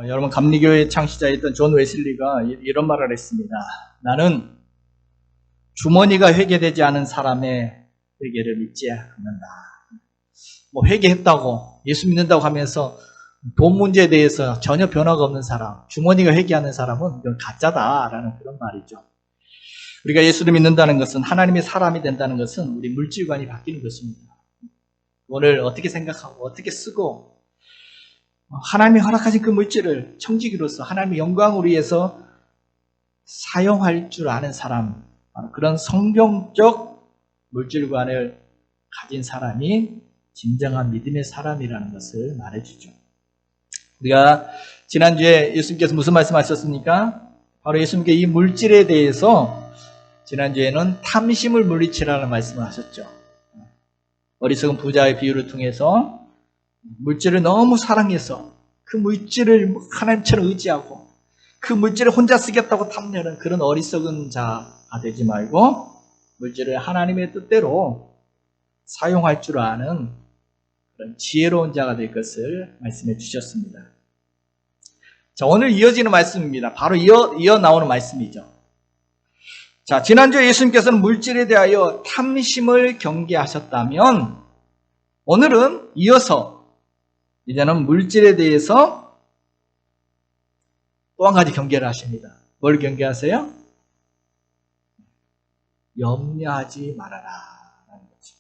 여러분, 감리교회 창시자였던 존 웨슬리가 이런 말을 했습니다. 나는 주머니가 회개되지 않은 사람의 회개를 믿지 않는다. 회개했다고, 예수 믿는다고 하면서 돈 문제에 대해서 전혀 변화가 없는 사람, 주머니가 회개하는 사람은 이건 가짜다라는 그런 말이죠. 우리가 예수를 믿는다는 것은, 하나님의 사람이 된다는 것은 우리 물질관이 바뀌는 것입니다. 돈을 어떻게 생각하고 어떻게 쓰고, 하나님이 허락하신 그 물질을 청지기로서 하나님의 영광을 위해서 사용할 줄 아는 사람, 그런 성경적 물질관을 가진 사람이 진정한 믿음의 사람이라는 것을 말해주죠. 우리가 지난주에 예수님께서 무슨 말씀하셨습니까? 바로 예수님께 이 물질에 대해서 지난주에는 탐심을 물리치라는 말씀을 하셨죠. 어리석은 부자의 비유를 통해서 물질을 너무 사랑해서 그 물질을 하나님처럼 의지하고 그 물질을 혼자 쓰겠다고 탐내는 그런 어리석은 자가 되지 말고 물질을 하나님의 뜻대로 사용할 줄 아는 그런 지혜로운 자가 될 것을 말씀해 주셨습니다. 자, 오늘 이어지는 말씀입니다. 바로 이어 나오는 말씀이죠. 자, 지난주에 예수님께서는 물질에 대하여 탐심을 경계하셨다면 오늘은 이어서 이제는 물질에 대해서 또 한 가지 경계를 하십니다. 뭘 경계하세요? 염려하지 말아라 라는 거죠.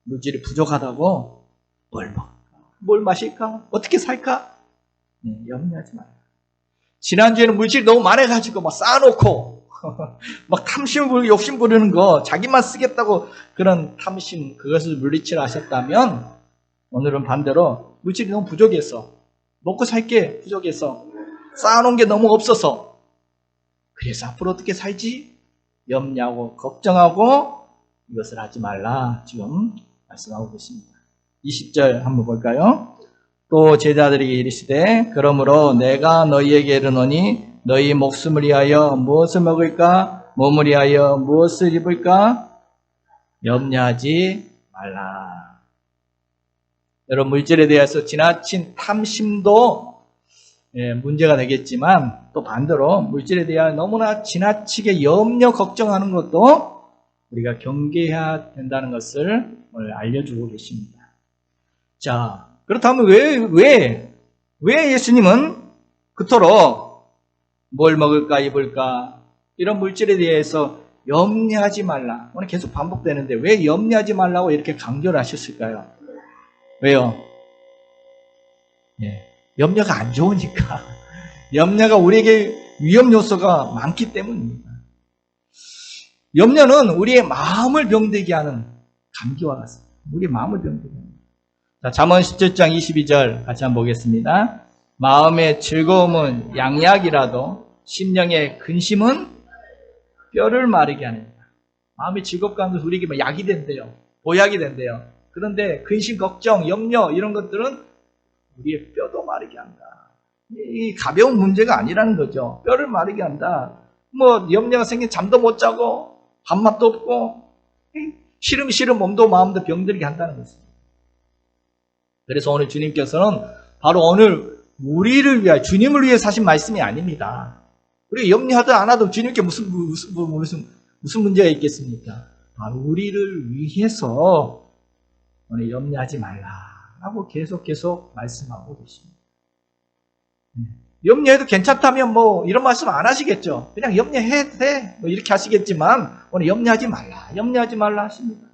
물질이 부족하다고 뭘 먹을까? 뭘 마실까? 어떻게 살까? 네, 염려하지 말아라. 지난주에는 물질이 너무 많아가지고 막 쌓아놓고 막 탐심 부리고 욕심 부리는 거, 자기만 쓰겠다고 그런 탐심, 그것을 물리치라 하셨다면 오늘은 반대로 물질이 너무 부족해서, 먹고 살 게 부족해서, 쌓아놓은 게 너무 없어서, 그래서 앞으로 어떻게 살지? 염려하고 걱정하고 이것을 하지 말라 지금 말씀하고 계십니다. 20절 한번 볼까요? 또 제자들에게 이르시되 그러므로 내가 너희에게 이르노니 너희 목숨을 위하여 무엇을 먹을까? 몸을 위하여 무엇을 입을까? 염려하지 말라. 여러분, 물질에 대해서 지나친 탐심도 문제가 되겠지만 또 반대로 물질에 대한 너무나 지나치게 염려 걱정하는 것도 우리가 경계해야 된다는 것을 오늘 알려주고 계십니다. 자, 그렇다면 왜 예수님은 그토록 뭘 먹을까 입을까 이런 물질에 대해서 염려하지 말라, 오늘 계속 반복되는데 왜 염려하지 말라고 이렇게 강조를 하셨을까요? 왜요? 염려가 안 좋으니까. 염려가 우리에게 위험 요소가 많기 때문입니다. 염려는 우리의 마음을 병들게 하는 감기와 같습니다. 우리의 마음을 병들게 합니다. 자, 잠언 17장 22절 같이 한번 보겠습니다. 마음의 즐거움은 양약이라도 심령의 근심은 뼈를 마르게 하느니라. 마음의 즐겁감은 우리에게 약이 된대요. 보약이 된대요. 그런데 근심, 걱정, 염려 이런 것들은 우리의 뼈도 마르게 한다. 이 가벼운 문제가 아니라는 거죠. 뼈를 마르게 한다. 염려가 생긴 잠도 못 자고 밥맛도 없고 시름시름 몸도 마음도 병들게 한다는 것입니다. 그래서 오늘 주님께서는 바로 오늘 우리를 위하여, 주님을 위해 사신 말씀이 아닙니다. 우리가 염려하든 안 하든 주님께 무슨 문제가 있겠습니까? 바로 우리를 위해서 오늘 염려하지 말라라고 계속 말씀하고 계십니다. 염려해도 괜찮다면 이런 말씀 안 하시겠죠. 그냥 염려해도 돼 이렇게 하시겠지만 오늘 염려하지 말라 하십니다.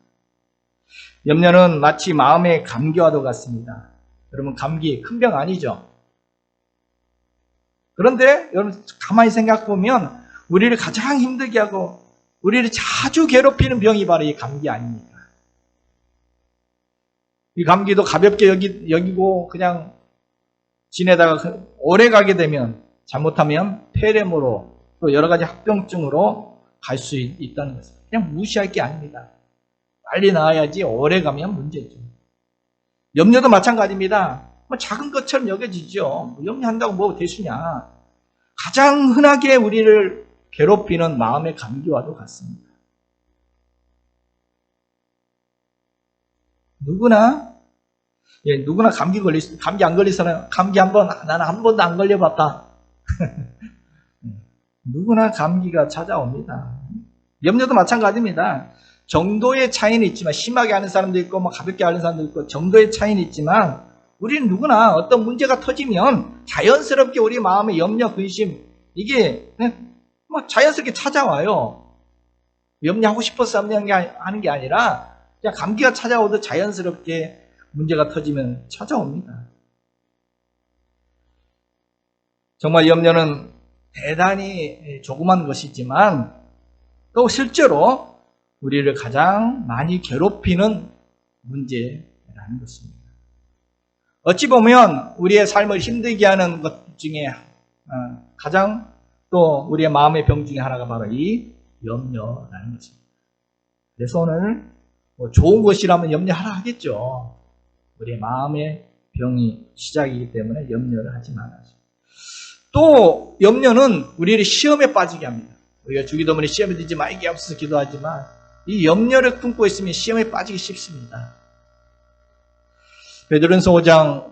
염려는 마치 마음의 감기와도 같습니다. 여러분, 감기 큰 병 아니죠? 그런데 여러분 가만히 생각해보면 우리를 가장 힘들게 하고 우리를 자주 괴롭히는 병이 바로 이 감기 아닙니까? 이 감기도 가볍게 여기고 그냥 지내다가 오래 가게 되면 잘못하면 폐렴으로 또 여러 가지 합병증으로 갈 수 있다는 것입니다. 그냥 무시할 게 아닙니다. 빨리 나아야지 오래 가면 문제죠. 염려도 마찬가지입니다. 작은 것처럼 여겨지죠. 염려한다고 대수냐. 가장 흔하게 우리를 괴롭히는 마음의 감기와도 같습니다. 누구나 예, 누구나 감기 안 걸릴 사람, 나는 한 번도 안 걸려봤다. 누구나 감기가 찾아옵니다. 염려도 마찬가지입니다. 정도의 차이는 있지만, 심하게 하는 사람도 있고, 가볍게 하는 사람도 있고, 정도의 차이는 있지만, 우리는 누구나 어떤 문제가 터지면 자연스럽게 우리 마음의 염려, 근심, 이게 자연스럽게 찾아와요. 염려하고 싶어서 하는 게 아니라, 그냥 감기가 찾아오듯 자연스럽게 문제가 터지면 찾아옵니다. 정말 염려는 대단히 조그만 것이지만 또 실제로 우리를 가장 많이 괴롭히는 문제라는 것입니다. 어찌 보면 우리의 삶을 힘들게 하는 것 중에 가장 또 우리의 마음의 병 중에 하나가 바로 이 염려라는 것입니다. 그래서 오늘 좋은 것이라면 염려하라 하겠죠. 우리의 마음의 병이 시작이기 때문에 염려를 하지 말아야죠. 또 염려는 우리를 시험에 빠지게 합니다. 우리가 주기도문에 시험에 들지 말게 하옵소서 기도하지만 이 염려를 품고 있으면 시험에 빠지기 쉽습니다. 베드로전서 5장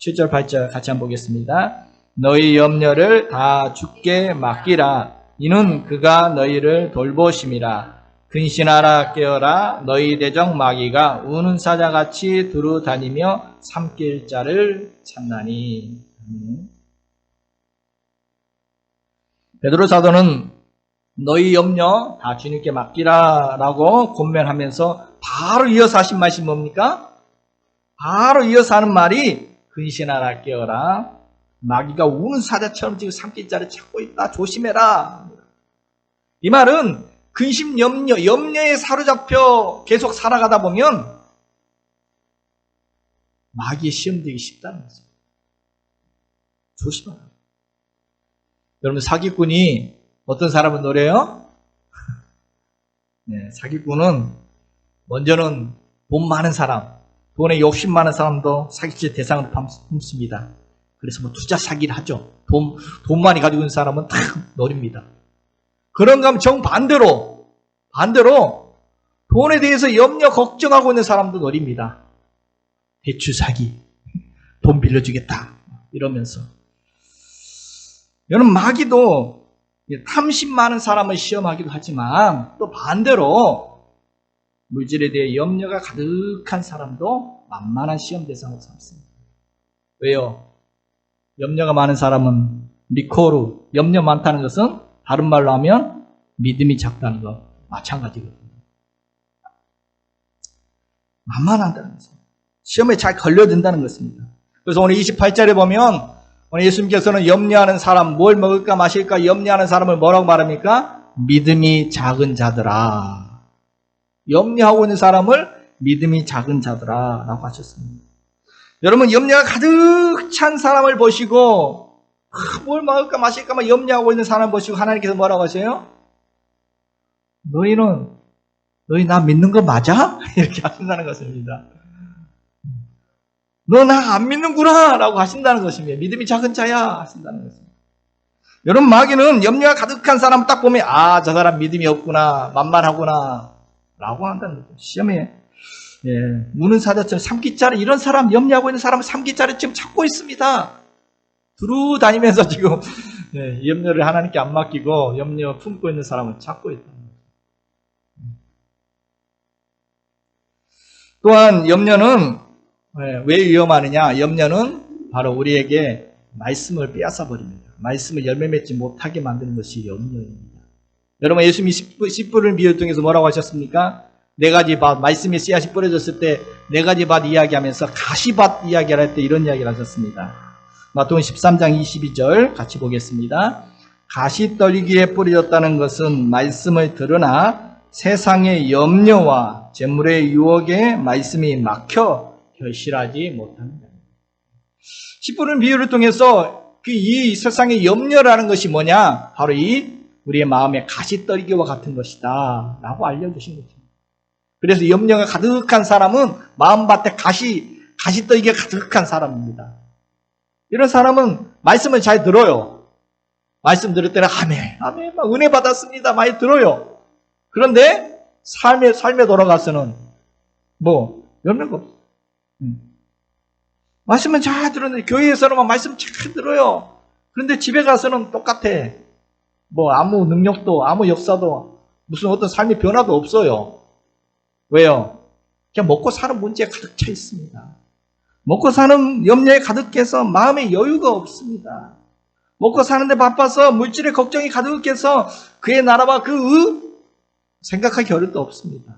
7절 8절 같이 한번 보겠습니다. 너희 염려를 다 주께 맡기라. 이는 그가 너희를 돌보심이라. 근신하라 깨어라. 너희 대적 마귀가 우는 사자같이 두루 다니며 삼킬 자를 찾나니. 베드로 사도는 너희 염려 다 주님께 맡기라 라고 권면하면서 바로 이어서 하신 말씀이 뭡니까? 바로 이어서 하는 말이 근신하라 깨어라. 마귀가 우는 사자처럼 지금 삼킬 자를 찾고 있다. 조심해라. 이 말은 근심, 염려에 사로잡혀 계속 살아가다 보면 마귀에 시험되기 쉽다는 거죠. 조심하라. 여러분 사기꾼이 어떤 사람을 노려요? 네, 사기꾼은 먼저는 돈 많은 사람, 돈에 욕심 많은 사람도 사기칠 대상으로 품습니다. 그래서 투자 사기를 하죠. 돈 많이 가지고 있는 사람은 탁 노립니다. 그런가 하면 정반대로 돈에 대해서 염려 걱정하고 있는 사람도 노립니다. 대출 사기, 돈 빌려주겠다 이러면서. 여러분 마귀도 탐심 많은 사람을 시험하기도 하지만 또 반대로 물질에 대해 염려가 가득한 사람도 만만한 시험 대상으로 삼습니다. 왜요? 염려가 많은 사람은 리코르, 염려 많다는 것은 다른 말로 하면 믿음이 작다는 것 마찬가지거든요. 만만하다는 것입니다. 시험에 잘 걸려든다는 것입니다. 그래서 오늘 28절에 보면 오늘 예수님께서는 염려하는 사람, 뭘 먹을까 마실까 염려하는 사람을 뭐라고 말합니까? 믿음이 작은 자들아. 염려하고 있는 사람을 믿음이 작은 자들아 라고 하셨습니다. 여러분 염려가 가득 찬 사람을 보시고 뭘 먹을까 마실까 막 염려하고 있는 사람 보시고 하나님께서 뭐라고 하세요? 너희 나 믿는 거 맞아? 이렇게 하신다는 것입니다. 너 나 안 믿는구나 라고 하신다는 것입니다. 믿음이 작은 자야 하신다는 것입니다. 여러분 마귀는 염려가 가득한 사람 딱 보면 저 사람 믿음이 없구나 만만하구나 라고 한다는 거죠. 시험에 우는 사자처럼 삼키자를 이런 사람 염려하고 있는 사람은 삼키자를 지금 찾고 있습니다. 두루 다니면서 지금 염려를 하나님께 안 맡기고 염려 품고 있는 사람을 찾고 있다. 또한 염려는 왜 위험하느냐? 염려는 바로 우리에게 말씀을 빼앗아 버립니다. 말씀을 열매 맺지 못하게 만드는 것이 염려입니다. 여러분 예수님이 씨 뿌리는 비유를 통해서 뭐라고 하셨습니까? 네 가지 밭, 말씀의 씨앗이 뿌려졌을 때 네 가지 밭 이야기하면서 가시밭 이야기를 할 때 이런 이야기를 하셨습니다. 마태복음 13장 22절 같이 보겠습니다. 가시떨기에 뿌려졌다는 것은 말씀을 들으나 세상의 염려와 재물의 유혹에 말씀이 막혀 결실하지 못합니다. 씨 뿌리는 비유를 통해서 이 세상의 염려라는 것이 뭐냐? 바로 이 우리의 마음의 가시떨기와 같은 것이다 라고 알려주신 거죠. 그래서 염려가 가득한 사람은 마음밭에 가시떨기가 가득한 사람입니다. 이런 사람은 말씀을 잘 들어요. 말씀 들을 때는 아멘, 막 은혜 받았습니다. 많이 들어요. 그런데 삶에 돌아가서는 염려가 없어요. 말씀은 잘 들었는데, 교회에서는 말씀 잘 들어요. 그런데 집에 가서는 똑같아. 뭐 아무 능력도, 아무 역사도, 무슨 어떤 삶의 변화도 없어요. 왜요? 그냥 먹고 사는 문제에 가득 차 있습니다. 먹고 사는 염려에 가득해서 마음의 여유가 없습니다. 먹고 사는데 바빠서 물질의 걱정이 가득해서 그의 나라와 생각할 겨를도 없습니다.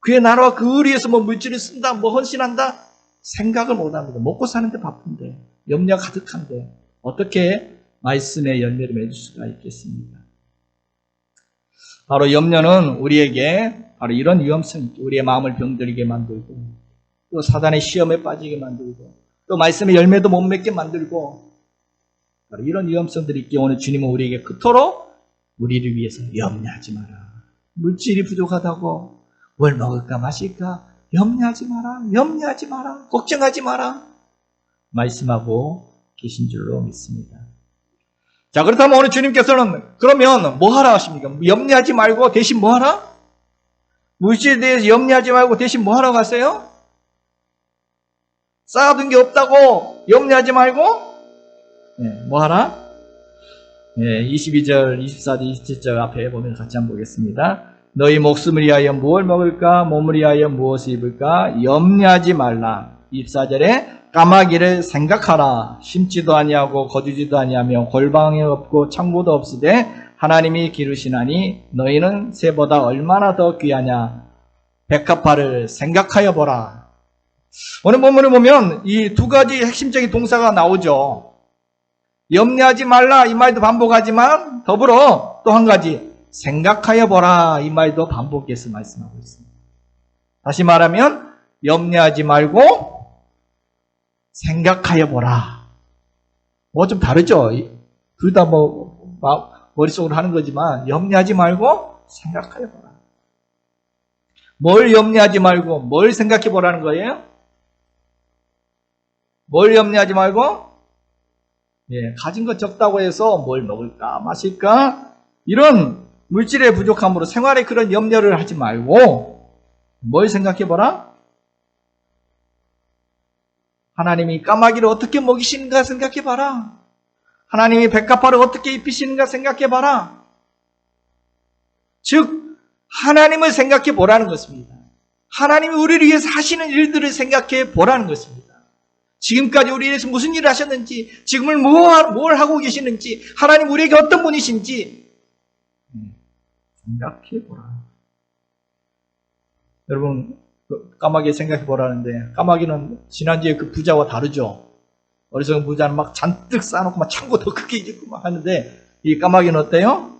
그의 나라와 그 의리에서 뭐 물질을 쓴다, 뭐 헌신한다 생각을 못합니다. 먹고 사는데 바쁜데, 염려가 가득한데 어떻게 말씀의 열매를 맺을 수가 있겠습니까? 바로 염려는 우리에게 바로 이런 위험성이 있죠. 우리의 마음을 병들게 만들고, 또 사단의 시험에 빠지게 만들고, 또 말씀의 열매도 못 맺게 만들고, 바로 이런 위험성들이 있기에 오늘 주님은 우리에게 그토록 우리를 위해서 염려하지 마라. 물질이 부족하다고 뭘 먹을까 마실까 염려하지 마라. 염려하지 마라. 걱정하지 마라. 말씀하고 계신 줄로 믿습니다. 자, 그렇다면 오늘 주님께서는 그러면 뭐 하라 하십니까? 염려하지 말고 대신 뭐 하라? 물질에 대해서 염려하지 말고 대신 뭐 하라고 하세요? 쌓아둔 게 없다고 염려하지 말고 뭐 하라? 22절, 24절, 27절 앞에 보면 같이 한번 보겠습니다. 너희 목숨을 위하여 무엇을 먹을까? 몸을 위하여 무엇을 입을까? 염려하지 말라. 24절에 까마귀를 생각하라. 심지도 아니하고 거두지도 아니하며 골방이 없고 창고도 없으되 하나님이 기르시나니 너희는 새보다 얼마나 더 귀하냐. 백합화를 생각하여 보라. 오늘 본문을 보면 이 두 가지 핵심적인 동사가 나오죠. 염려하지 말라 이 말도 반복하지만 더불어 또 한 가지 생각하여 보라 이 말도 반복해서 말씀하고 있습니다. 다시 말하면 염려하지 말고 생각하여 보라. 뭐 좀 다르죠? 둘 다 뭐 머릿속으로 하는 거지만 염려하지 말고 생각하여 보라. 뭘 염려하지 말고 뭘 생각해 보라는 거예요? 뭘 염려하지 말고 가진 것 적다고 해서 뭘 먹을까 마실까 이런 물질의 부족함으로 생활에 그런 염려를 하지 말고 뭘 생각해보라? 하나님이 까마귀를 어떻게 먹이시는가 생각해봐라. 하나님이 백합화를 어떻게 입히시는가 생각해봐라. 즉 하나님을 생각해보라는 것입니다. 하나님이 우리를 위해서 하시는 일들을 생각해보라는 것입니다. 지금까지 우리에 대해서 무슨 일을 하셨는지, 지금을 뭘 하고 계시는지, 하나님 우리에게 어떤 분이신지 생각해보라. 여러분 까마귀 생각해보라는데 까마귀는 지난주에 그 부자와 다르죠. 어리석은 부자는 막 잔뜩 쌓아놓고 막 창고 더 크게 짓고 막 하는데 이 까마귀는 어때요?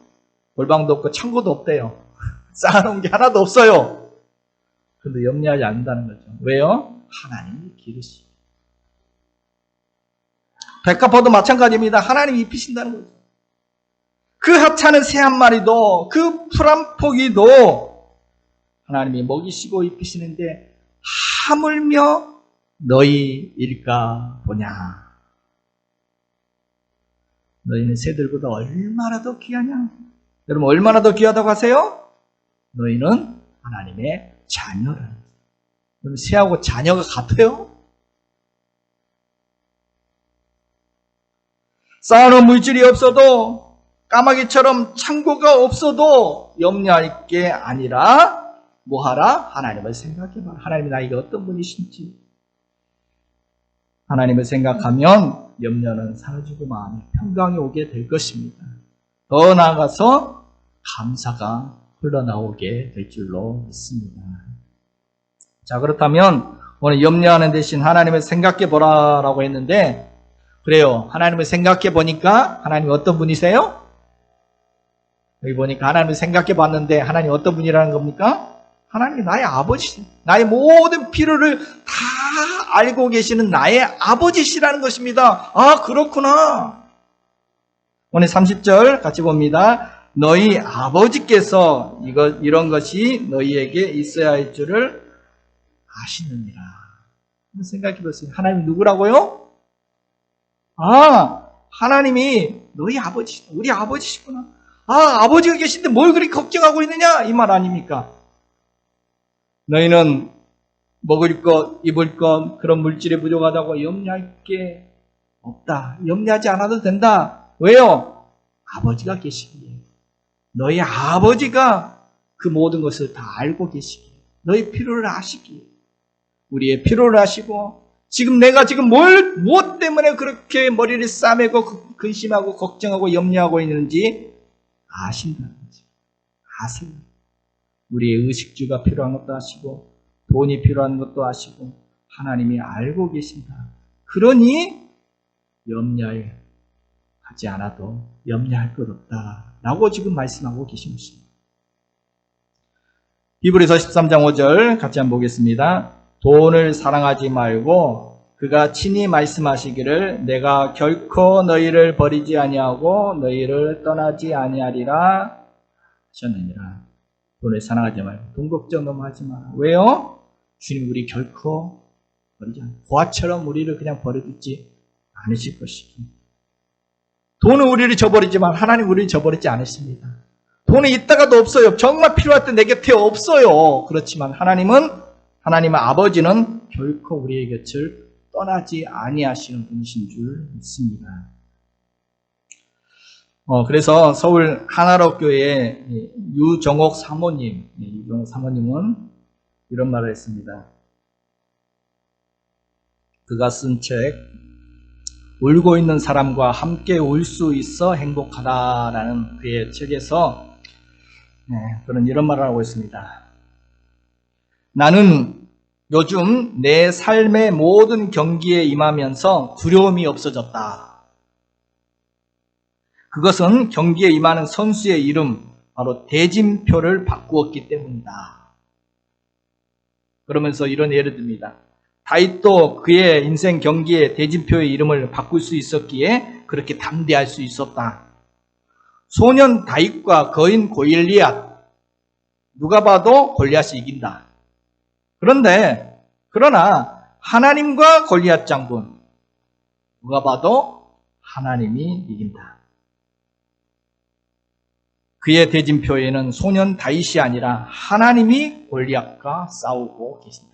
골방도 없고 창고도 없대요. 쌓아놓은 게 하나도 없어요. 그런데 염려하지 않는다는 거죠. 왜요? 하나님이 기르시. 백합화도 마찬가지입니다. 하나님이 입히신다는 거죠. 그 하찮은 새 한 마리도 그 풀 한 포기도 하나님이 먹이시고 입히시는데 하물며 너희일까 보냐. 너희는 새들보다 얼마나 더 귀하냐. 여러분 얼마나 더 귀하다고 하세요? 너희는 하나님의 자녀라. 여러분 새하고 자녀가 같아요? 쌓아놓은 물질이 없어도 까마귀처럼 창고가 없어도 염려할 게 아니라 뭐하라? 하나님을 생각해봐라. 하나님이 나에게 어떤 분이신지. 하나님을 생각하면 염려는 사라지고 마음에 평강이 오게 될 것입니다. 더 나아가서 감사가 흘러나오게 될 줄로 믿습니다. 자, 그렇다면 오늘 염려하는 대신 하나님을 생각해보라라고 했는데 그래요. 하나님을 생각해 보니까 하나님이 어떤 분이세요? 여기 보니까 하나님을 생각해 봤는데 하나님이 어떤 분이라는 겁니까? 하나님이 나의 아버지, 나의 모든 필요를 다 알고 계시는 나의 아버지시라는 것입니다. 아, 그렇구나. 오늘 30절 같이 봅니다. 너희 아버지께서 이런 것이 너희에게 있어야 할 줄을 아시느니라. 생각해 보세요. 하나님이 누구라고요? 아, 하나님이 너희 아버지, 우리 아버지시구나. 아, 아버지가 계신데 뭘 그렇게 걱정하고 있느냐? 이 말 아닙니까? 너희는 먹을 것, 입을 것, 그런 물질이 부족하다고 염려할 게 없다. 염려하지 않아도 된다. 왜요? 아버지가 계시기에. 너희 아버지가 그 모든 것을 다 알고 계시기에. 너희 필요를 아시기에. 우리의 필요를 아시고, 지금 내가 지금 무엇 때문에 그렇게 머리를 싸매고 근심하고 걱정하고 염려하고 있는지 아신다는 거죠. 아세요. 우리의 의식주가 필요한 것도 아시고, 돈이 필요한 것도 아시고, 하나님이 알고 계신다. 그러니 염려하지 않아도 염려할 것 없다. 라고 지금 말씀하고 계신 것입니다. 히브리서 13장 5절 같이 한번 보겠습니다. 돈을 사랑하지 말고 그가 친히 말씀하시기를 내가 결코 너희를 버리지 아니하고 너희를 떠나지 아니하리라 하셨느니라. 돈을 사랑하지 말고 돈 걱정 너무 하지 마라. 왜요? 주님 우리 결코 버리지 않아요. 고아처럼 우리를 그냥 버려두지 않으실 것이기. 돈은 우리를 저버리지만 하나님 우리를 저버리지 않으십니다. 돈이 있다가도 없어요. 정말 필요할 때 내 곁에 없어요. 그렇지만 하나님의 아버지는 결코 우리의 곁을 떠나지 아니하시는 분이신 줄 믿습니다. 그래서 서울 하나로교회 유정옥 사모님은 이런 말을 했습니다. 그가 쓴 책, 울고 있는 사람과 함께 울 수 있어 행복하다라는 그의 책에서 그는 이런 말을 하고 있습니다. 나는 요즘 내 삶의 모든 경기에 임하면서 두려움이 없어졌다. 그것은 경기에 임하는 선수의 이름, 바로 대진표를 바꾸었기 때문이다. 그러면서 이런 예를 듭니다. 다윗도 그의 인생 경기에 대진표의 이름을 바꿀 수 있었기에 그렇게 담대할 수 있었다. 소년 다윗과 거인 골리앗, 누가 봐도 골리앗이 이긴다. 그러나 하나님과 골리앗 장군, 누가 봐도 하나님이 이긴다. 그의 대진표에는 소년 다윗이 아니라 하나님이 골리앗과 싸우고 계신다.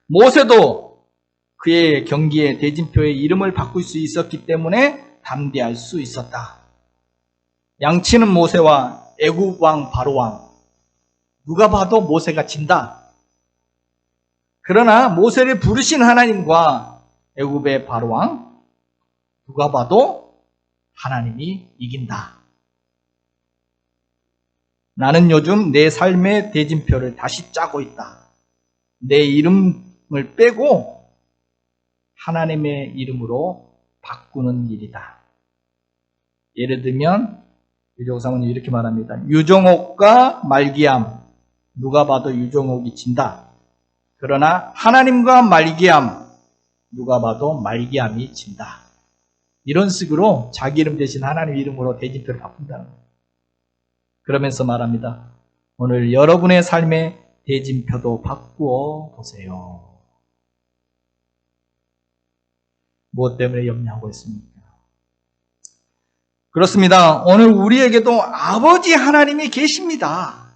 모세도 그의 경기에 대진표의 이름을 바꿀 수 있었기 때문에 담대할 수 있었다. 양치는 모세와 애굽 왕 바로 왕, 누가 봐도 모세가 진다. 그러나 모세를 부르신 하나님과 애굽의 바로 왕, 누가 봐도 하나님이 이긴다. 나는 요즘 내 삶의 대진표를 다시 짜고 있다. 내 이름을 빼고 하나님의 이름으로 바꾸는 일이다. 예를 들면 유정옥 사모님이 이렇게 말합니다. 유정옥과 말기암, 누가 봐도 유정옥이 진다. 그러나 하나님과 말기암, 누가 봐도 말기암이 진다. 이런 식으로 자기 이름 대신 하나님 이름으로 대진표를 바꾼다는 거예요. 그러면서 말합니다. 오늘 여러분의 삶의 대진표도 바꾸어 보세요. 무엇 때문에 염려하고 있습니까? 그렇습니다. 오늘 우리에게도 아버지 하나님이 계십니다.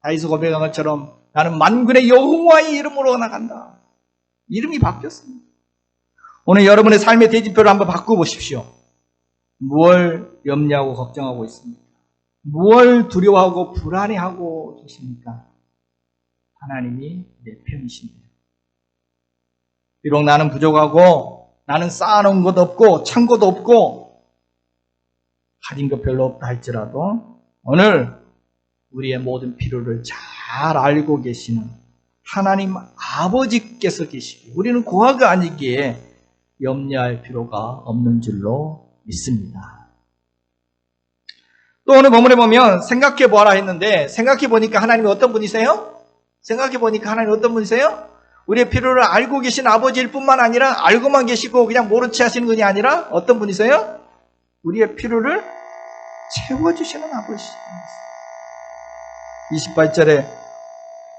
다윗이 고백한 것처럼 나는 만군의 여호와의 이름으로 나간다. 이름이 바뀌었습니다. 오늘 여러분의 삶의 대진표를 한번 바꿔보십시오. 무엇을 염려하고 걱정하고 있습니까? 무엇을 두려워하고 불안해하고 계십니까? 하나님이 내 편이십니다. 비록 나는 부족하고 나는 쌓아놓은 것 없고 창고도 없고 가진 것 별로 없다 할지라도 오늘 우리의 모든 필요를 잘 알고 계시는 하나님 아버지께서 계시기, 우리는 고아가 아니기에 염려할 필요가 없는 줄로 믿습니다. 또 오늘 본문에 보면 생각해보아라 했는데 생각해보니까 하나님이 어떤 분이세요? 생각해보니까 하나님이 어떤 분이세요? 우리의 필요를 알고 계신 아버지일 뿐만 아니라 알고만 계시고 그냥 모른 채 하시는 분이 아니라 어떤 분이세요? 우리의 필요를 채워주시는 아버지입니다. 28절에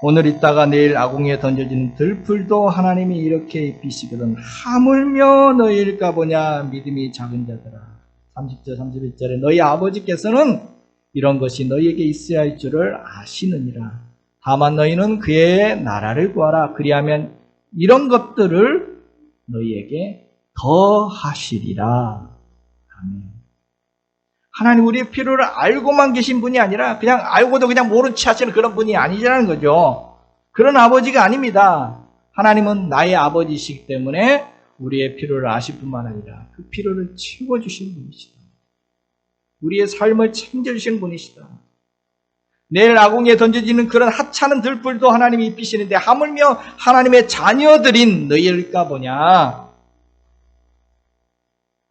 오늘 있다가 내일 아궁이에 던져지는 들풀도 하나님이 이렇게 입히시거든 하물며 너희일까 보냐 믿음이 작은 자들아. 30절 31절에 너희 아버지께서는 이런 것이 너희에게 있어야 할 줄을 아시느니라. 다만 너희는 그의 나라를 구하라. 그리하면 이런 것들을 너희에게 더 하시리라. 아멘. 하나님 우리의 필요를 알고만 계신 분이 아니라 그냥 알고도 그냥 모른 체 하시는 그런 분이 아니라는 거죠. 그런 아버지가 아닙니다. 하나님은 나의 아버지이시기 때문에 우리의 필요를 아실 뿐만 아니라 그 필요를 채워주시는 분이시다. 우리의 삶을 챙겨주시는 분이시다. 내일 아궁이에 던져지는 그런 하찮은 들불도 하나님이 입히시는데 하물며 하나님의 자녀들인 너희일까 보냐.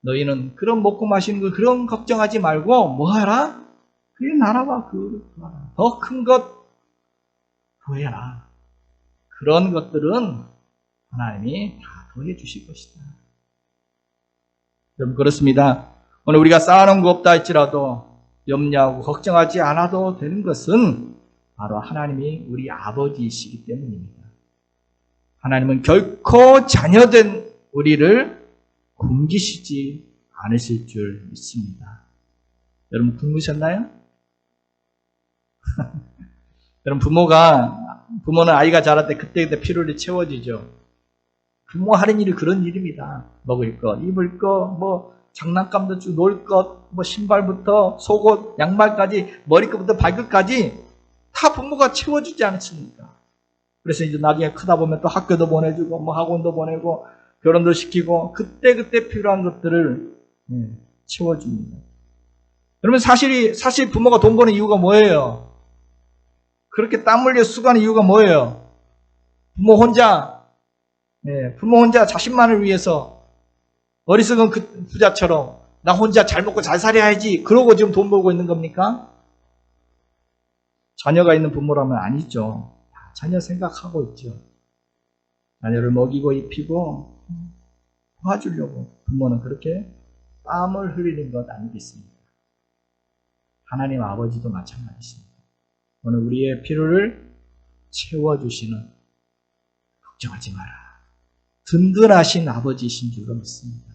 너희는 그런 먹고 마시는 거 그런 걱정하지 말고 뭐 하라? 그의 나라와 그 더 큰 것 구해라. 그런 것들은 하나님이 다 더해 주실 것이다. 여러분 그렇습니다. 오늘 우리가 쌓아놓은 거 없다 할지라도 염려하고 걱정하지 않아도 되는 것은 바로 하나님이 우리 아버지이시기 때문입니다. 하나님은 결코 자녀된 우리를 굶기시지 않으실 줄 믿습니다. 여러분 굶으셨나요? 여러분 부모는 아이가 자랄 때 그때그때 필요를 채워지죠. 부모 하는 일이 그런 일입니다. 먹을 것, 입을 것, 뭐 장난감도 주고 놀 것, 뭐 신발부터 속옷, 양말까지 머리끝부터 발끝까지 다 부모가 채워주지 않습니까? 그래서 이제 나중에 크다 보면 또 학교도 보내주고 뭐 학원도 보내고 결혼도 시키고 그때 필요한 것들을 채워줍니다. 그러면 사실 부모가 돈 버는 이유가 뭐예요? 그렇게 땀 흘려 수고하는 이유가 뭐예요? 부모 혼자 자신만을 위해서 어리석은 그 부자처럼 나 혼자 잘 먹고 잘 살아야지 그러고 지금 돈 벌고 있는 겁니까? 자녀가 있는 부모라면 아니죠. 자녀 생각하고 있죠. 자녀를 먹이고 입히고 도와주려고 부모는 그렇게 땀을 흘리는 것 아니겠습니까? 하나님 아버지도 마찬가지입니다. 오늘 우리의 필요를 채워주시는 걱정하지 마라. 든든하신 아버지이신 줄로 믿습니다.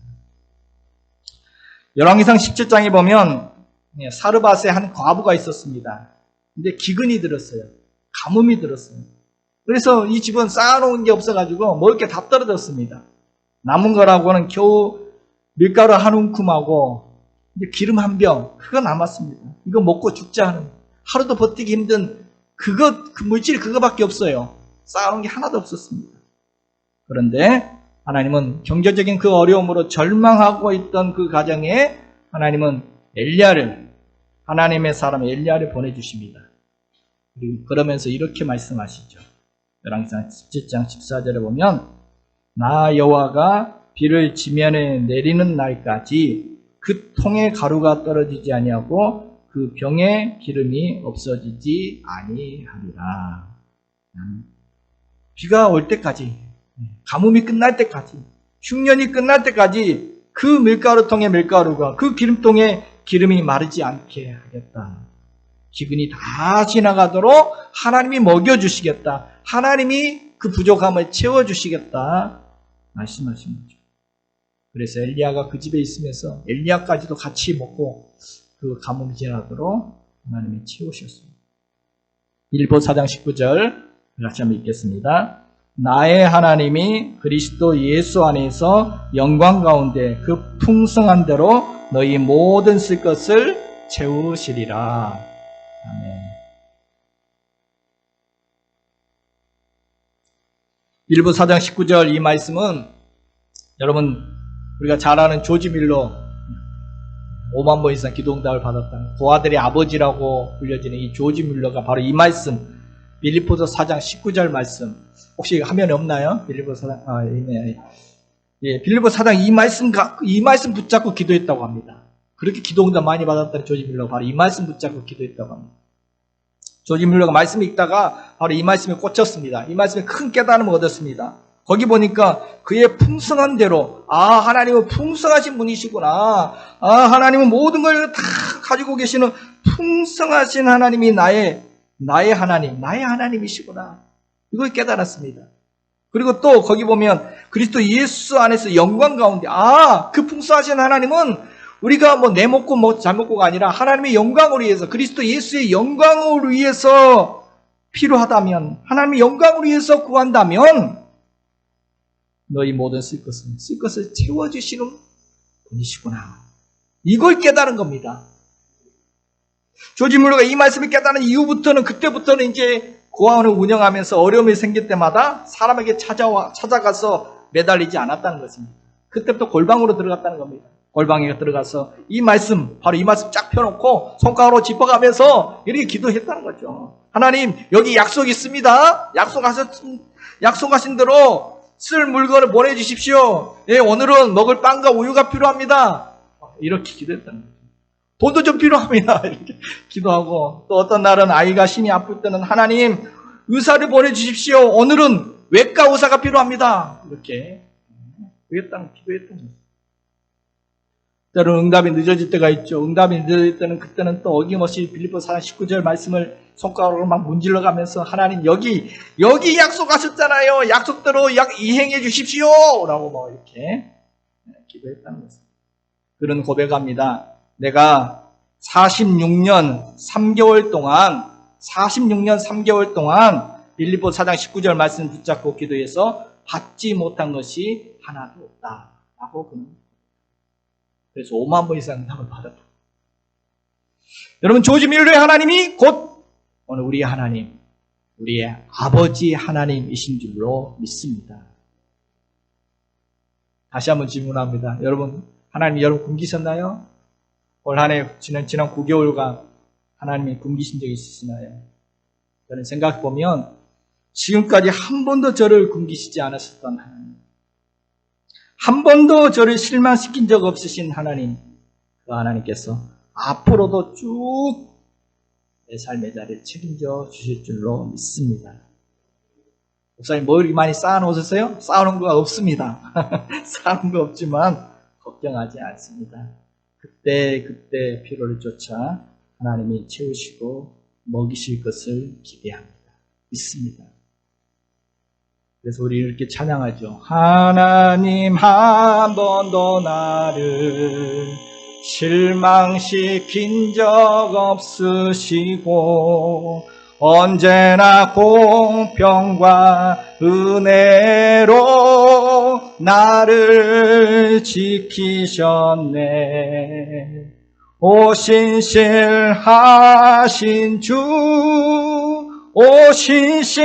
열왕기상 17장에 보면 사르밧에 한 과부가 있었습니다. 근데 기근이 들었어요. 가뭄이 들었어요. 그래서 이 집은 쌓아놓은 게 없어가지고 먹을 게 다 떨어졌습니다. 남은 거라고는 겨우 밀가루 한 움큼하고 이제 기름 한 병 그거 남았습니다. 이거 먹고 죽자 하는 하루도 버티기 힘든 그 물질 그거밖에 없어요. 쌓아놓은 게 하나도 없었습니다. 그런데 하나님은 경제적인 그 어려움으로 절망하고 있던 그 가정에 하나님은 하나님의 사람 엘리야를 보내주십니다. 그리고 그러면서 이렇게 말씀하시죠. 열왕기상 17장 14절에 보면 나 여호와가 비를 지면에 내리는 날까지 그 통에 가루가 떨어지지 아니하고 그 병에 기름이 없어지지 아니하리라. 비가 올 때까지, 가뭄이 끝날 때까지, 흉년이 끝날 때까지 그 밀가루통의 밀가루가 그 기름통에 기름이 마르지 않게 하겠다. 기근이 다 지나가도록 하나님이 먹여주시겠다. 하나님이 그 부족함을 채워주시겠다. 말씀하신 거죠. 그래서 엘리야가 그 집에 있으면서 엘리야까지도 같이 먹고 그 가뭄이 지나도록 하나님이 채우셨습니다. 빌립보 4장 19절 같이 한번 읽겠습니다. 나의 하나님이 그리스도 예수 안에서 영광 가운데 그 풍성한 대로 너희 모든 쓸 것을 채우시리라. 아멘. 빌립보 4장 19절 이 말씀은 여러분 우리가 잘 아는 조지 밀러 5만 번 이상 기도응답을 받았다는 고아들의 아버지라고 불려지는 이 조지 밀러가 바로 이 말씀 빌립보서 4장 19절 말씀 혹시 화면에 없나요? 빌립보 4장 있네. 예, 빌립보 4장 이 말씀 붙잡고 기도했다고 합니다. 그렇게 기도응답 많이 받았다는 조지 밀러가 바로 이 말씀 붙잡고 기도했다고 합니다. 조지 밀러가 말씀 읽다가 바로 이 말씀에 꽂혔습니다. 이 말씀에 큰 깨달음을 얻었습니다. 거기 보니까 그의 풍성한 대로 하나님은 풍성하신 분이시구나. 하나님은 모든 걸 다 가지고 계시는 풍성하신 하나님이 나의 하나님이시구나. 이걸 깨달았습니다. 그리고 또 거기 보면 그리스도 예수 안에서 영광 가운데 그 풍성하신 하나님은 우리가 뭐 내 먹고 뭐 잘 먹고가 아니라 하나님의 영광을 위해서 그리스도 예수의 영광을 위해서 필요하다면, 하나님의 영광을 위해서 구한다면 너희 모든 쓸 것을 채워주시는 분이시구나. 이걸 깨달은 겁니다. 조지 뮬러가 이 말씀을 깨달은 이후부터는, 그때부터는 이제 고아원을 운영하면서 어려움이 생길 때마다 사람에게 찾아가서 매달리지 않았다는 것입니다. 그때부터 골방으로 들어갔다는 겁니다. 골방에 들어가서 이 말씀, 바로 이 말씀 쫙 펴놓고 손가락으로 짚어가면서 이렇게 기도했다는 거죠. 하나님, 여기 약속 있습니다. 약속하신 대로 쓸 물건을 보내주십시오. 예, 오늘은 먹을 빵과 우유가 필요합니다. 이렇게 기도했다는 거죠. 돈도 좀 필요합니다. 이렇게 기도하고, 또 어떤 날은 아이가 심히 아플 때는 하나님, 의사를 보내주십시오. 오늘은 외과 의사가 필요합니다. 이렇게 기도했던 거죠. 때로는 응답이 늦어질 때가 있죠. 응답이 늦어질 때는, 그때는 또 어김없이 빌립보서 4장 19절 말씀을 손가락으로 막 문질러 가면서 하나님, 여기 약속하셨잖아요. 약속대로 이행해 주십시오. 라고 뭐 이렇게 기도했다는 것입니다. 그런 고백합니다. 내가 46년 3개월 동안 빌립보서 4장 19절 말씀 붙잡고 기도해서 받지 못한 것이 하나도 없다. 라고 그는 그래서 5만 번 이상 응답을 받았다. 여러분, 조지 뮬러의 하나님이 곧 오늘 우리의 하나님, 우리의 아버지 하나님이신 줄로 믿습니다. 다시 한번 질문합니다. 여러분, 하나님 여러분 굶기셨나요? 올 한 해 지난 9개월간 하나님이 굶기신 적이 있으시나요? 저는 생각해보면 지금까지 한 번도 저를 굶기시지 않으셨던 하나님, 한 번도 저를 실망시킨 적 없으신 하나님, 그 하나님께서 앞으로도 쭉 내 삶의 자리를 책임져 주실 줄로 믿습니다. 목사님, 뭐 이렇게 많이 쌓아놓으셨어요? 쌓아놓은 거 없습니다. 쌓아놓은 거 없지만 걱정하지 않습니다. 그때 필요를 쫓아 하나님이 채우시고 먹이실 것을 기대합니다. 믿습니다. 그래서 우리 이렇게 찬양하죠. 하나님, 한 번도 나를 실망시킨 적 없으시고 언제나 공평과 은혜로 나를 지키셨네. 오 신실하신 주, 오 신실하신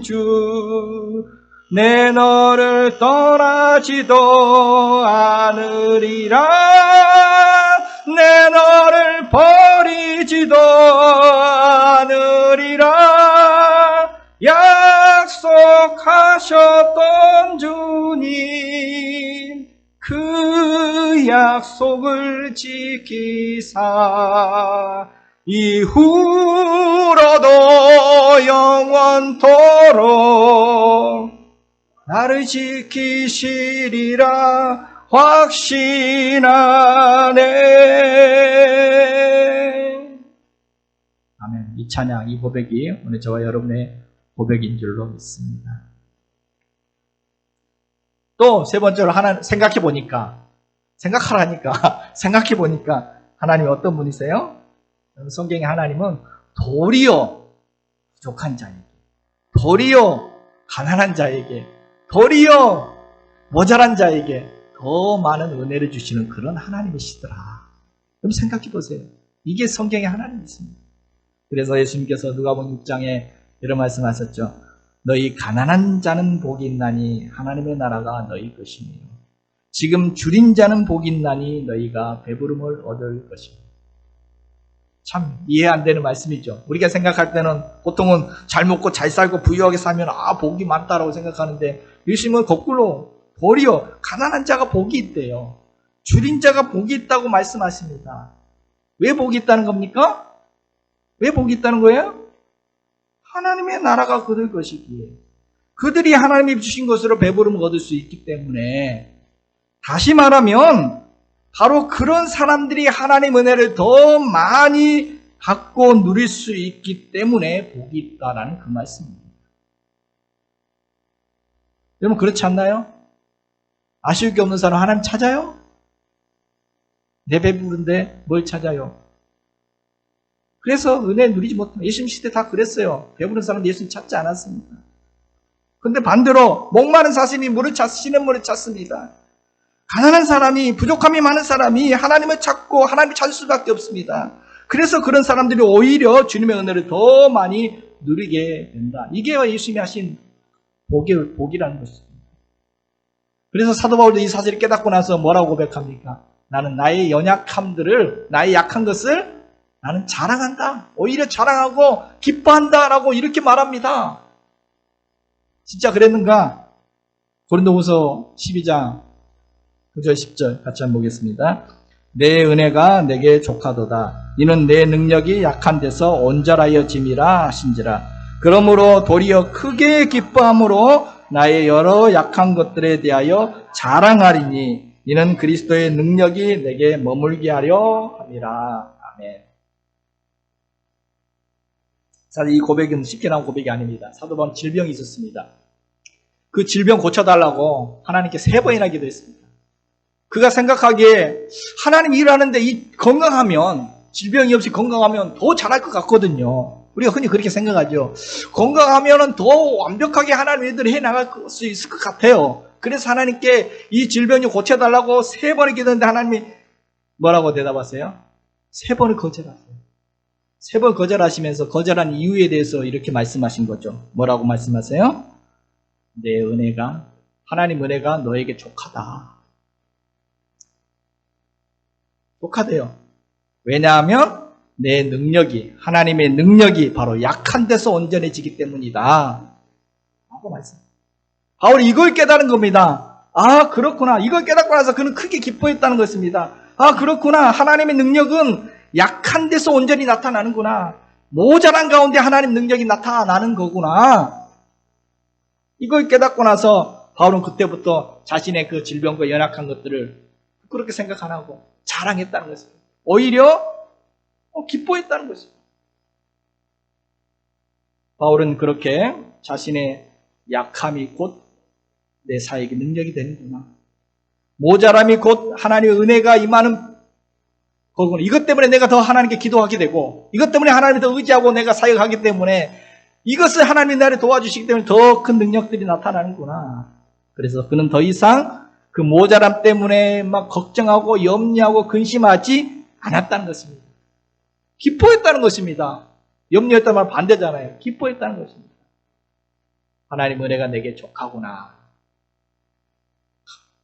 주, 내 너를 떠나지도 않으리라. 내 너를 버리지도 않으리라. 약속하셨던 주님, 그 약속을 지키사 이후로도 영원토록 나를 지키시리라 확신하네. 아멘. 이 찬양, 이 고백이 오늘 저와 여러분의 고백인 줄로 믿습니다. 또 세 번째로 하나 생각해보니까 하나님이 어떤 분이세요? 성경의 하나님은 도리어 부족한 자에게, 도리어 가난한 자에게, 도리어 모자란 자에게 더 많은 은혜를 주시는 그런 하나님이시더라. 그럼 생각해 보세요. 이게 성경의 하나님이십니다. 그래서 예수님께서 누가복음 6장에 이런 말씀하셨죠. 너희 가난한 자는 복이 있나니 하나님의 나라가 너희 것이며 지금 줄인 자는 복이 있나니 너희가 배부름을 얻을 것이며. 참 이해 안 되는 말씀이죠. 우리가 생각할 때는 보통은 잘 먹고 잘 살고 부유하게 살면 복이 많다라고 생각하는데 예수님은 거꾸로 도리어 가난한 자가 복이 있대요. 줄인 자가 복이 있다고 말씀하십니다. 왜 복이 있다는 겁니까? 왜 복이 있다는 거예요? 하나님의 나라가 그들 것이기에, 그들이 하나님이 주신 것으로 배부름을 얻을 수 있기 때문에, 다시 말하면 바로 그런 사람들이 하나님 은혜를 더 많이 받고 누릴 수 있기 때문에 복이 있다라는 그 말씀입니다. 여러분 그렇지 않나요? 아쉬울 게 없는 사람 하나님 찾아요? 내 배부른데 뭘 찾아요? 그래서 은혜 누리지 못합니다. 예수님 시대 다 그랬어요. 배부른 사람 예수님 찾지 않았습니다. 근데 반대로 목마른 사슴이 물을 찾으시는 물을 찾습니다. 가난한 사람이, 부족함이 많은 사람이 하나님을 찾고 하나님을 찾을 수밖에 없습니다. 그래서 그런 사람들이 오히려 주님의 은혜를 더 많이 누리게 된다. 이게 예수님이 하신 복이라는 것입니다. 그래서 사도 바울도 이 사실을 깨닫고 나서 뭐라고 고백합니까? 나는 나의 연약함들을, 나의 약한 것을 나는 자랑한다. 오히려 자랑하고 기뻐한다라고 이렇게 말합니다. 진짜 그랬는가? 고린도후서 12장 9절 10절 같이 한번 보겠습니다. 내 은혜가 내게 족하도다. 이는 내 능력이 약한 데서 온전하여 짐이라 하신지라. 그러므로 도리어 크게 기뻐함으로 나의 여러 약한 것들에 대하여 자랑하리니 이는 그리스도의 능력이 내게 머물게 하려 함이라. 아멘. 사실 이 고백은 쉽게 나온 고백이 아닙니다. 사도 바울은 질병이 있었습니다. 그 질병 고쳐달라고 하나님께 3번이나 기도했습니다. 그가 생각하기에 하나님 일하는데 이 건강하면, 질병이 없이 건강하면 더 잘할 것 같거든요. 우리가 흔히 그렇게 생각하죠. 건강하면 더 완벽하게 하나님 일들을 해나갈 수 있을 것 같아요. 그래서 하나님께 이 질병이 고쳐달라고 3번을 기도했는데 하나님이 뭐라고 대답하세요? 3번을 거절하세요. 3번 거절하시면서 거절한 이유에 대해서 이렇게 말씀하신 거죠. 뭐라고 말씀하세요? 내 은혜가, 하나님 은혜가 너에게 족하다. 족하대요. 왜냐하면 내 능력이, 하나님의 능력이 바로 약한 데서 온전해지기 때문이다. 라고 말씀. 바울이 이걸 깨달은 겁니다. 아, 그렇구나. 이걸 깨닫고 나서 그는 크게 기뻐했다는 것입니다. 아, 그렇구나. 하나님의 능력은 약한 데서 온전히 나타나는구나. 모자란 가운데 하나님 능력이 나타나는 거구나. 이걸 깨닫고 나서 바울은 그때부터 자신의 그 질병과 연약한 것들을 그렇게 생각 안 하고 자랑했다는 것입니다. 오히려 기뻐했다는 것입니다. 바울은 그렇게 자신의 약함이 곧 내 사역의 능력이 되는구나. 모자람이 곧 하나님의 은혜가 임하는 거구나. 이것 때문에 내가 더 하나님께 기도하게 되고, 이것 때문에 하나님을 더 의지하고 내가 사역하기 때문에, 이것을 하나님이 나를 도와주시기 때문에 더 큰 능력들이 나타나는구나. 그래서 그는 더 이상 그 모자람 때문에 막 걱정하고 염려하고 근심하지 않았다는 것입니다. 기뻐했다는 것입니다. 염려했다는 말 반대잖아요. 기뻐했다는 것입니다. 하나님 은혜가 내게 족하구나.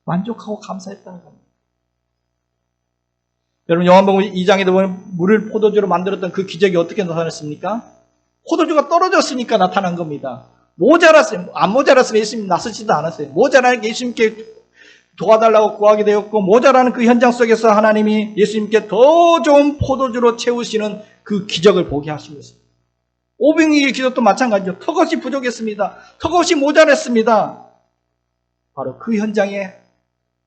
만족하고 감사했다는 겁니다. 여러분, 요한복음 2장에도 보면 물을 포도주로 만들었던 그 기적이 어떻게 나타났습니까? 포도주가 떨어졌으니까 나타난 겁니다. 모자랐어요. 안 모자랐으면 예수님 나서지도 않았어요. 모자라니까 예수님께 도와달라고 구하게 되었고, 모자라는 그 현장 속에서 하나님이 예수님께 더 좋은 포도주로 채우시는 그 기적을 보게 하신 것입니다. 오병이의 기적도 마찬가지죠. 턱없이 부족했습니다. 턱없이 모자랐습니다. 바로 그 현장에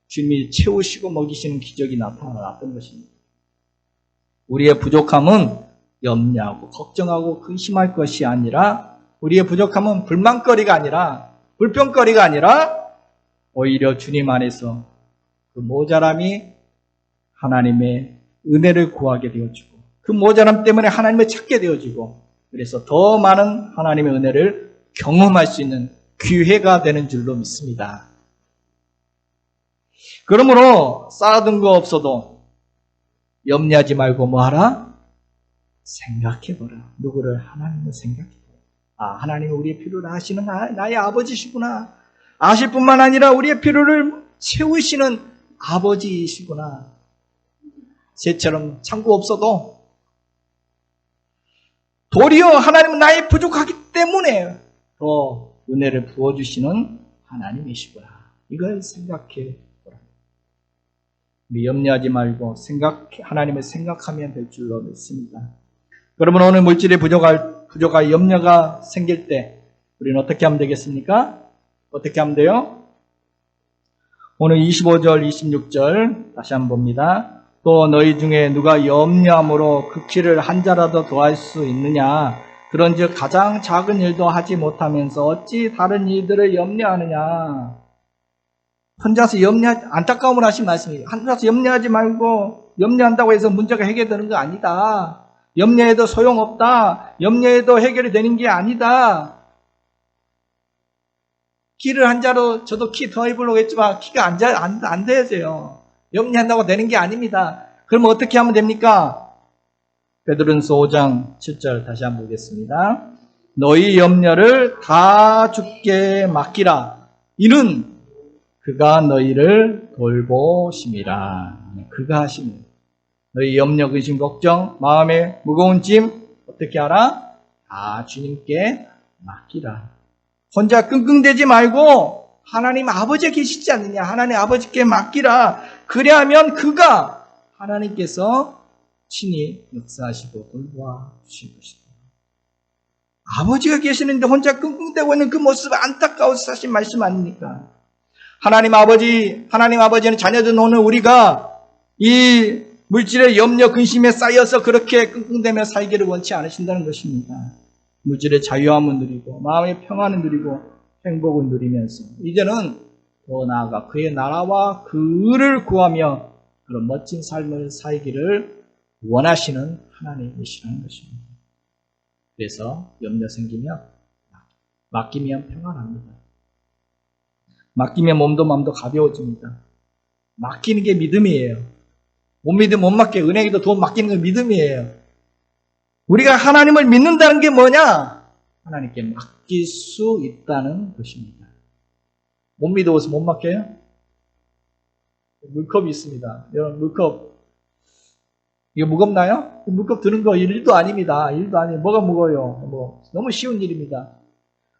주님이 채우시고 먹이시는 기적이 나타났던 것입니다. 우리의 부족함은 염려하고 걱정하고 근심할 것이 아니라, 우리의 부족함은 불만거리가 아니라, 불평거리가 아니라 오히려 주님 안에서 그 모자람이 하나님의 은혜를 구하게 되어지고, 그 모자람 때문에 하나님을 찾게 되어지고, 그래서 더 많은 하나님의 은혜를 경험할 수 있는 기회가 되는 줄로 믿습니다. 그러므로 쌓아둔 거 없어도 염려하지 말고 뭐하라? 생각해보라. 누구를? 하나님을 생각해보라. 아, 하나님은 우리의 필요를 아시는 나의 아버지시구나. 아실 뿐만 아니라 우리의 필요를 채우시는 아버지이시구나. 새처럼 창고 없어도 도리어 하나님은 나의 부족하기 때문에 더 은혜를 부어주시는 하나님이시구나. 이걸 생각해 보라. 우리 염려하지 말고 하나님을 생각하면 될 줄로 믿습니다. 그러면 오늘 물질에 부족할 염려가 생길 때 우리는 어떻게 하면 되겠습니까? 어떻게 하면 돼요? 오늘 25절, 26절 다시 한번 봅니다. 또 너희 중에 누가 염려함으로 극치를 한 자라도 더할 수 있느냐? 그런즉 가장 작은 일도 하지 못하면서 어찌 다른 일들을 염려하느냐? 혼자서 안타까움을 하신 말씀이에요. 혼자서 염려하지 말고, 염려한다고 해서 문제가 해결되는 거 아니다. 염려해도 소용없다. 염려해도 해결이 되는 게 아니다. 키를 한 자로 저도 키 더 해보려고 했지만 키가 안 돼야죠. 염려한다고 되는 게 아닙니다. 그러면 어떻게 하면 됩니까? 베드로전서 5장 7절 다시 한번 보겠습니다. 너희 염려를 다 주께 맡기라. 이는 그가 너희를 돌보심이라. 그가 하심이라. 너희 염려, 근심, 걱정, 마음에 무거운 짐 어떻게 하라? 다 주님께 맡기라. 혼자 끙끙대지 말고 하나님 아버지에 계시지 않느냐? 하나님 아버지께 맡기라. 그래야면 그가 하나님께서 친히 역사하시고 돌보아 주실 것이다. 아버지가 계시는데 혼자 끙끙대고 있는 그 모습 안타까워서 사실 말씀 아닙니까? 하나님 아버지는 자녀들 오늘 우리가 이 물질의 염려, 근심에 쌓여서 그렇게 끙끙대며 살기를 원치 않으신다는 것입니다. 물질의 자유함을 누리고 마음의 평안을 누리고 행복을 누리면서 이제는 더 나아가 그의 나라와 그를 구하며 그런 멋진 삶을 살기를 원하시는 하나님이시라는 것입니다. 그래서 염려 생기면 맡기면 평안합니다. 맡기면 몸도 마음도 가벼워집니다. 맡기는 게 믿음이에요. 못 믿으면 못 맡게 은행에도 돈 맡기는 건 믿음이에요. 우리가 하나님을 믿는다는 게 뭐냐? 하나님께 맡길 수 있다는 것입니다. 못 믿어서 못 맡겨요? 물컵이 있습니다. 여러분 물컵 이거 무겁나요? 물컵 드는 거 일도 아닙니다. 일도 아니에요. 뭐가 무거워요? 너무 쉬운 일입니다.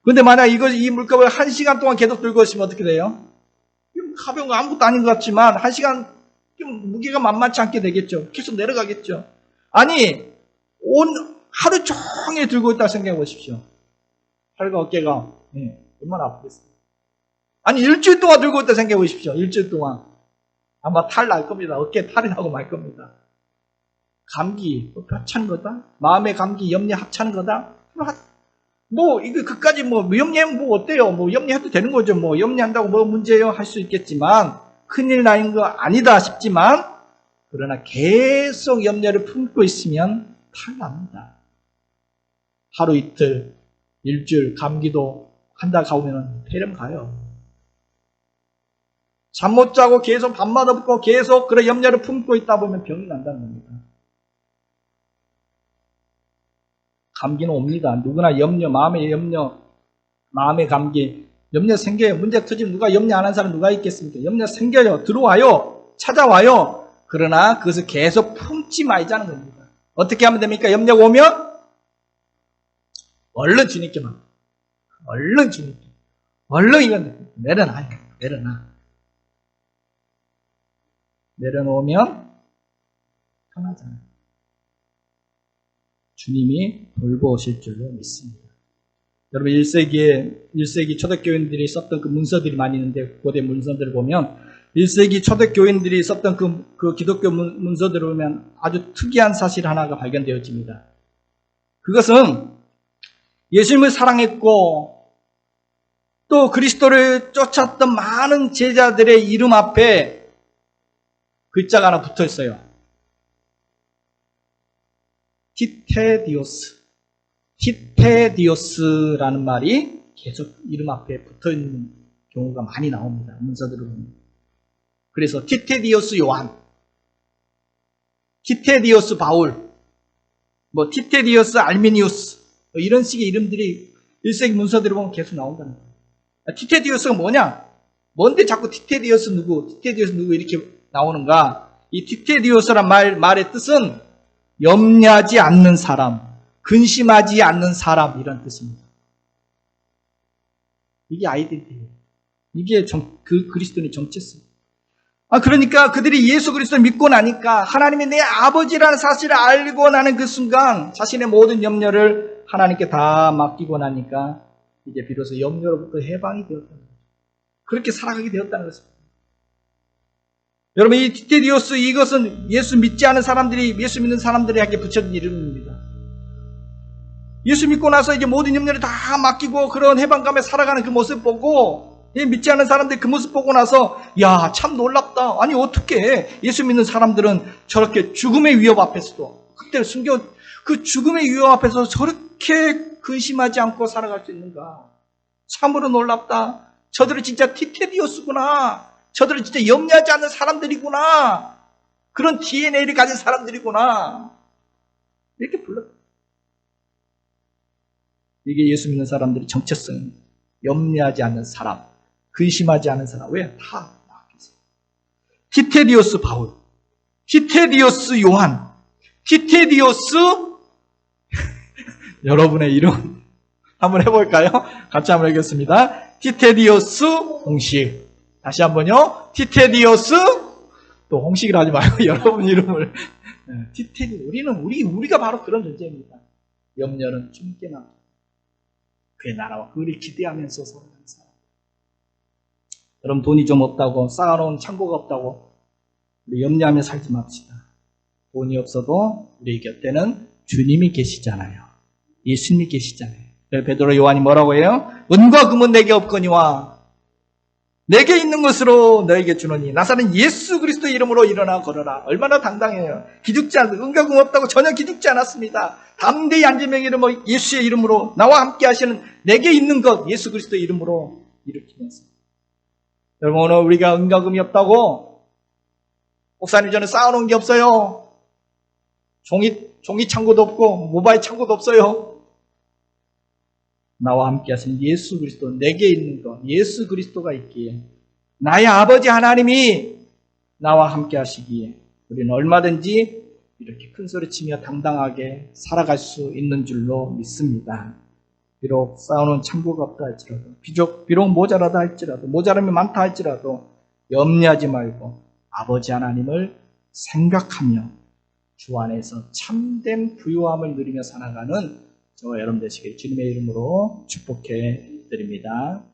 근데 만약 이 물컵을 1시간 동안 계속 들고 있으면 어떻게 돼요? 가벼운 거 아무것도 아닌 것 같지만 1시간 좀 무게가 만만치 않게 되겠죠. 계속 내려가겠죠. 아니 하루 종일 들고 있다고 생각해 보십시오. 팔과 어깨가 얼마나 아프겠어요. 아니 일주일 동안 들고 있다고 생각해 보십시오. 일주일 동안 아마 탈 날 겁니다. 어깨에 탈이 나고 말 겁니다. 감기 합차는 거다. 마음의 감기 염려 합차는 거다. 이거 그까지 염려하면 어때요? 염려해도 되는 거죠. 염려한다고 문제예요? 할 수 있겠지만 큰일 나는 거 아니다 싶지만 그러나 계속 염려를 품고 있으면 탈납니다. 하루 이틀, 일주일, 감기도 한 달 가오면 폐렴 가요. 잠 못 자고 계속 밤마다 붓고 계속 그런 염려를 품고 있다 보면 병이 난다는 겁니다. 감기는 옵니다. 누구나 마음의 감기, 염려 생겨요. 문제 터지면 누가 염려 안 하는 사람 누가 있겠습니까? 염려 생겨요. 들어와요. 찾아와요. 그러나 그것을 계속 품지 말자는 겁니다. 어떻게 하면 됩니까? 염려가 오면 얼른 주님께만 얼른 주님께 얼른 이건 내려놓으면 편하잖아요. 주님이 돌보실 줄로 믿습니다. 여러분 1세기 초대교인들이 썼던 그 문서들이 많이 있는데 고대 문서들을 보면 1세기 초대교인들이 썼던 그 기독교 문서들을 보면 아주 특이한 사실 하나가 발견되어집니다. 그것은 예수님을 사랑했고 또 그리스도를 쫓았던 많은 제자들의 이름 앞에 글자가 하나 붙어 있어요. 티테디오스라는 말이 계속 이름 앞에 붙어 있는 경우가 많이 나옵니다. 문서들을 보면. 그래서 티테디오스 요한, 티테디오스 바울, 티테디오스 알미니우스 이런 식의 이름들이 1세기 문서들을 보면 계속 나온다는 거예요. 티테디오스가 뭐냐? 뭔데 자꾸 티테디오스 누구 이렇게 나오는가? 이 티테디오스란 말의 뜻은 염려하지 않는 사람, 근심하지 않는 사람 이런 뜻입니다. 이게 아이덴티티예요. 이게 그리스도인의 정체성. 그러니까 그들이 예수 그리스도를 믿고 나니까 하나님이 내 아버지라는 사실을 알고 나는 그 순간 자신의 모든 염려를 하나님께 다 맡기고 나니까 이제 비로소 염려로부터 해방이 되었다는 거죠. 그렇게 살아가게 되었다는 것입니다. 여러분 이 티테디오스 이것은 예수 믿지 않은 사람들이 예수 믿는 사람들에게 붙여진 이름입니다. 예수 믿고 나서 이제 모든 염려를 다 맡기고 그런 해방감에 살아가는 그 모습 보고 믿지 않는 사람들이 그 모습 보고 나서 야, 참 놀랍다. 아니 어떻게 예수 믿는 사람들은 저렇게 죽음의 위협 앞에서도 그때 그 죽음의 위험 앞에서 저렇게 근심하지 않고 살아갈 수 있는가? 참으로 놀랍다. 저들은 진짜 티테디오스구나. 저들은 진짜 염려하지 않는 사람들이구나. 그런 DNA를 가진 사람들이구나. 이렇게 불렀어요. 이게 예수 믿는 사람들이 정체성, 염려하지 않는 사람, 근심하지 않는 사람. 왜? 다 나왔어요. 티테디오스 바울, 티테디오스 요한, 티테디오스 여러분의 이름 한번 해볼까요? 같이 한번 해보겠습니다. 티테디오스 홍식. 다시 한번요. 티테디오스, 또 홍식이라 하지 말고 여러분 이름을. 티테디, 우리가 바로 그런 존재입니다. 염려는 주님께 나. 그의 나라와 그를 기대하면서 살아가는 사람. 여러분, 돈이 좀 없다고, 쌓아놓은 창고가 없다고 우리 염려하며 살지 맙시다. 돈이 없어도 우리 곁에는 주님이 계시잖아요. 예수님이 계시잖아요. 베드로 요한이 뭐라고 해요? 은과 금은 내게 없거니와 내게 있는 것으로 너에게 주노니 나사는 예수 그리스도의 이름으로 일어나 걸어라. 얼마나 당당해요. 기죽지 않고, 은과 금 없다고 전혀 기죽지 않았습니다. 담대히 앉으며 이름으로, 예수의 이름으로 나와 함께 하시는 내게 있는 것 예수 그리스도의 이름으로 일으키면서. 여러분, 오늘 우리가 은과 금이 없다고 목사님 저는 쌓아놓은 게 없어요. 종이 창고도 없고 모바일 창고도 없어요. 나와 함께 하신 예수 그리스도, 내게 있는 것 예수 그리스도가 있기에, 나의 아버지 하나님이 나와 함께 하시기에 우리는 얼마든지 이렇게 큰 소리치며 당당하게 살아갈 수 있는 줄로 믿습니다. 비록 쌓아놓은 창고가 없다 할지라도, 비록 모자라다 할지라도, 모자람이 많다 할지라도 염려하지 말고 아버지 하나님을 생각하며 주 안에서 참된 부유함을 누리며 살아가는 저와 여러분 되시길 주님의 이름으로 축복해 드립니다.